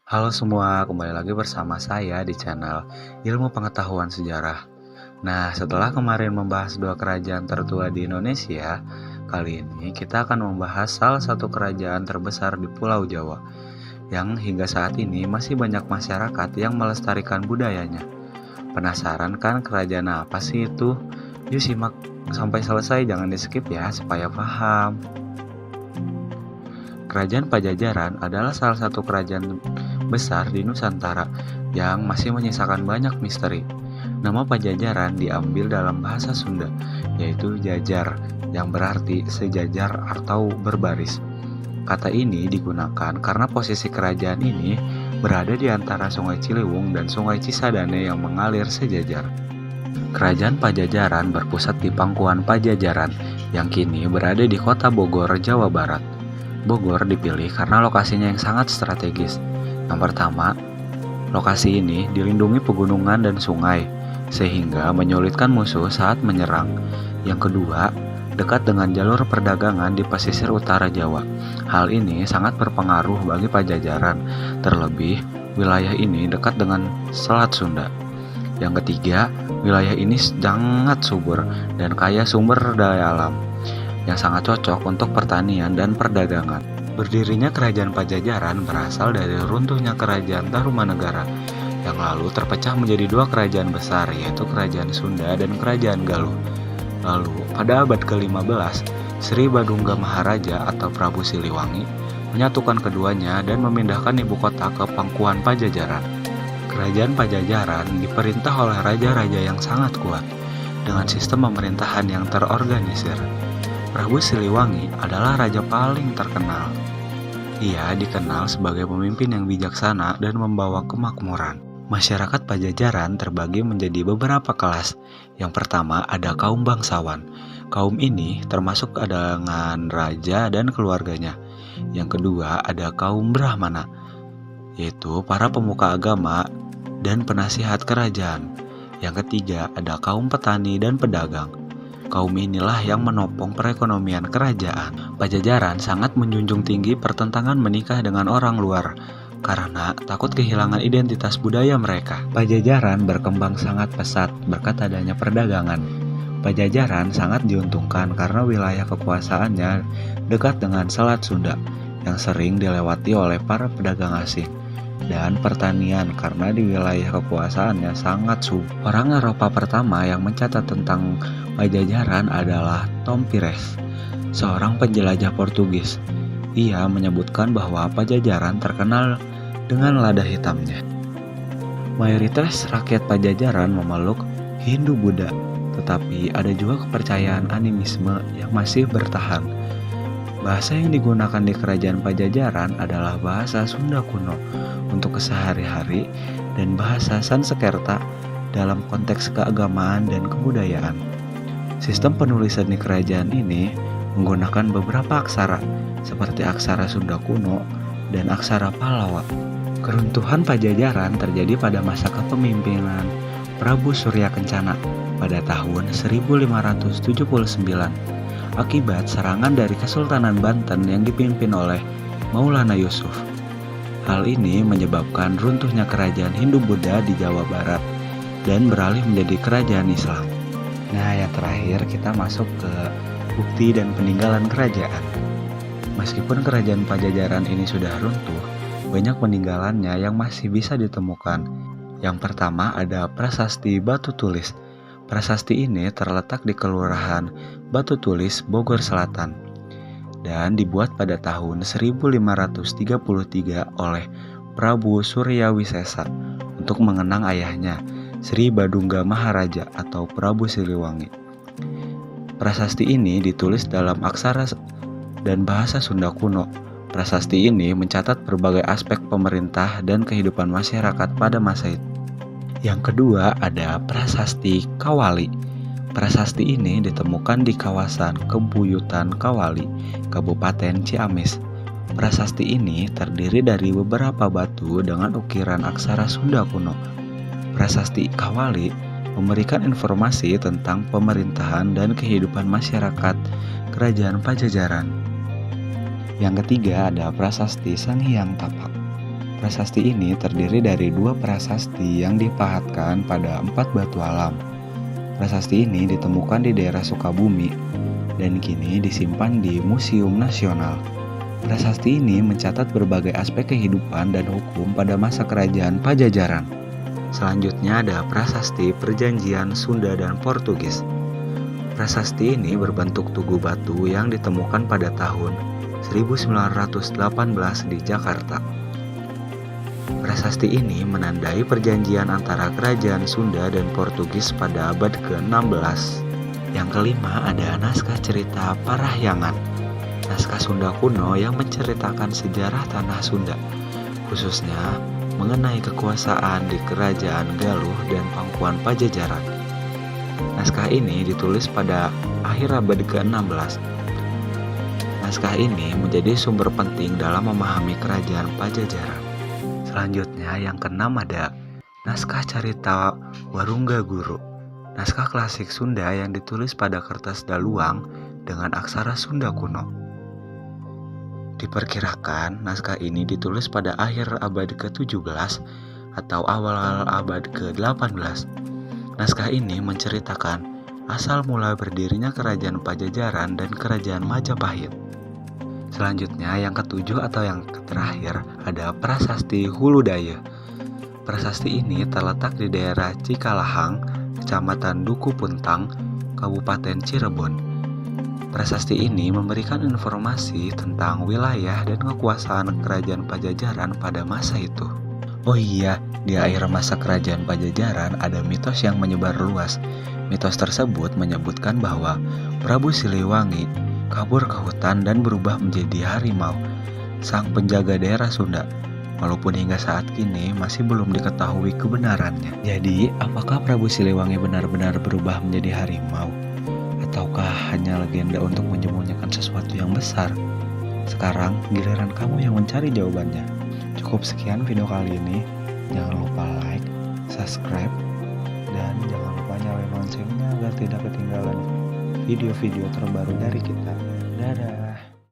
Halo semua, kembali lagi bersama saya di channel Ilmu Pengetahuan Sejarah. Nah, setelah kemarin membahas dua kerajaan tertua di Indonesia, kali ini kita akan membahas salah satu kerajaan terbesar di Pulau Jawa, yang hingga saat ini masih banyak masyarakat yang melestarikan budayanya. Penasaran kan kerajaan apa sih itu? Yuk simak sampai selesai, jangan di skip ya, supaya paham. Kerajaan Pajajaran adalah salah satu kerajaan besar di Nusantara yang masih menyisakan banyak misteri. Nama Pajajaran diambil dalam bahasa Sunda, yaitu jajar, yang berarti sejajar atau berbaris. Kata ini digunakan karena posisi kerajaan ini berada di antara Sungai Ciliwung dan Sungai Cisadane yang mengalir sejajar. Kerajaan Pajajaran berpusat di Pangkuan Pajajaran, yang kini berada di kota Bogor, Jawa Barat. Bogor dipilih karena lokasinya yang sangat strategis. Yang pertama, lokasi ini dilindungi pegunungan dan sungai, sehingga menyulitkan musuh saat menyerang. Yang kedua, dekat dengan jalur perdagangan di pesisir utara Jawa. Hal ini sangat berpengaruh bagi Pajajaran, terlebih wilayah ini dekat dengan Selat Sunda. Yang ketiga, wilayah ini sangat subur dan kaya sumber daya alam, yang sangat cocok untuk pertanian dan perdagangan. Berdirinya kerajaan Pajajaran berasal dari runtuhnya kerajaan Tarumanegara, yang lalu terpecah menjadi dua kerajaan besar, yaitu kerajaan Sunda dan kerajaan Galuh. Lalu, pada abad ke-15, Sri Badungga Maharaja atau Prabu Siliwangi menyatukan keduanya dan memindahkan ibu kota ke Pangkuan Pajajaran. Kerajaan Pajajaran diperintah oleh raja-raja yang sangat kuat, dengan sistem pemerintahan yang terorganisir. Prabu Siliwangi adalah raja paling terkenal. Ia dikenal sebagai pemimpin yang bijaksana dan membawa kemakmuran. Masyarakat Pajajaran terbagi menjadi beberapa kelas. Yang pertama ada kaum bangsawan. Kaum ini termasuk dengan raja dan keluarganya. Yang kedua ada kaum Brahmana, yaitu para pemuka agama dan penasihat kerajaan. Yang ketiga ada kaum petani dan pedagang. Kaum inilah yang menopang perekonomian kerajaan. Pajajaran sangat menjunjung tinggi pertentangan menikah dengan orang luar karena takut kehilangan identitas budaya mereka. Pajajaran berkembang sangat pesat berkat adanya perdagangan. Pajajaran sangat diuntungkan karena wilayah kekuasaannya dekat dengan Selat Sunda yang sering dilewati oleh para pedagang asing, dan pertanian karena di wilayah kekuasaannya sangat subur. Orang Eropa pertama yang mencatat tentang Pajajaran adalah Tom Pires, seorang penjelajah Portugis. Ia menyebutkan bahwa Pajajaran terkenal dengan lada hitamnya. Mayoritas rakyat Pajajaran memeluk Hindu-Buddha, tetapi ada juga kepercayaan animisme yang masih bertahan. Bahasa yang digunakan di kerajaan Pajajaran adalah bahasa Sunda kuno untuk kesehari-hari dan bahasa Sanskerta dalam konteks keagamaan dan kebudayaan. Sistem penulisan di kerajaan ini menggunakan beberapa aksara seperti aksara Sunda kuno dan aksara Pallawa. Keruntuhan Pajajaran terjadi pada masa kepemimpinan Prabu Surya Kencana pada tahun 1579 akibat serangan dari Kesultanan Banten yang dipimpin oleh Maulana Yusuf. Hal ini menyebabkan runtuhnya kerajaan Hindu-Buddha di Jawa Barat dan beralih menjadi kerajaan Islam. Nah, yang terakhir kita masuk ke bukti dan peninggalan kerajaan. Meskipun kerajaan Pajajaran ini sudah runtuh, banyak peninggalannya yang masih bisa ditemukan. Yang pertama ada Prasasti Batu Tulis. Prasasti ini terletak di Kelurahan Batu Tulis, Bogor Selatan, dan dibuat pada tahun 1533 oleh Prabu Suryawisesa untuk mengenang ayahnya, Sri Badungga Maharaja atau Prabu Siliwangi. Prasasti ini ditulis dalam aksara dan bahasa Sunda kuno. Prasasti ini mencatat berbagai aspek pemerintah dan kehidupan masyarakat pada masa itu. Yang kedua ada Prasasti Kawali. Prasasti ini ditemukan di kawasan Kebuyutan Kawali, Kabupaten Ciamis. Prasasti ini terdiri dari beberapa batu dengan ukiran aksara Sunda kuno. Prasasti Kawali memberikan informasi tentang pemerintahan dan kehidupan masyarakat kerajaan Pajajaran. Yang ketiga ada Prasasti Sang Hyang Tapak. Prasasti ini terdiri dari 2 prasasti yang dipahatkan pada 4 batu alam. Prasasti ini ditemukan di daerah Sukabumi dan kini disimpan di Museum Nasional. Prasasti ini mencatat berbagai aspek kehidupan dan hukum pada masa kerajaan Pajajaran. Selanjutnya ada prasasti perjanjian Sunda dan Portugis. Prasasti ini berbentuk tugu batu yang ditemukan pada tahun 1918 di Jakarta. Prasasti ini menandai perjanjian antara kerajaan Sunda dan Portugis pada abad ke-16. Yang kelima ada naskah cerita Parahyangan. Naskah Sunda kuno yang menceritakan sejarah tanah Sunda, khususnya mengenai kekuasaan di kerajaan Galuh dan Pangkuan Pajajaran. Naskah ini ditulis pada akhir abad ke-16. Naskah ini menjadi sumber penting dalam memahami kerajaan Pajajaran. Selanjutnya yang keenam ada naskah carita Warungga Guru. Naskah klasik Sunda yang ditulis pada kertas daluang dengan aksara Sunda kuno. Diperkirakan naskah ini ditulis pada akhir abad ke-17 atau awal abad ke-18. Naskah ini menceritakan asal mula berdirinya kerajaan Pajajaran dan kerajaan Majapahit. Selanjutnya yang ketujuh atau yang terakhir ada prasasti Huludaya. Prasasti ini terletak di daerah Cikalahang, Kecamatan Duku Puntang, Kabupaten Cirebon. Prasasti ini memberikan informasi tentang wilayah dan kekuasaan kerajaan Pajajaran pada masa itu. Oh iya, di akhir masa kerajaan Pajajaran ada mitos yang menyebar luas. Mitos tersebut menyebutkan bahwa Prabu Siliwangi kabur ke hutan dan berubah menjadi harimau, sang penjaga daerah Sunda. Walaupun hingga saat kini masih belum diketahui kebenarannya. Jadi, apakah Prabu Siliwangi benar-benar berubah menjadi harimau? Ataukah hanya legenda untuk menyembunyikan sesuatu yang besar? Sekarang, giliran kamu yang mencari jawabannya. Cukup sekian video kali ini. Jangan lupa like, subscribe, dan jangan lupa nyalain loncengnya agar tidak ketinggalan video-video terbaru dari kita. Dadah.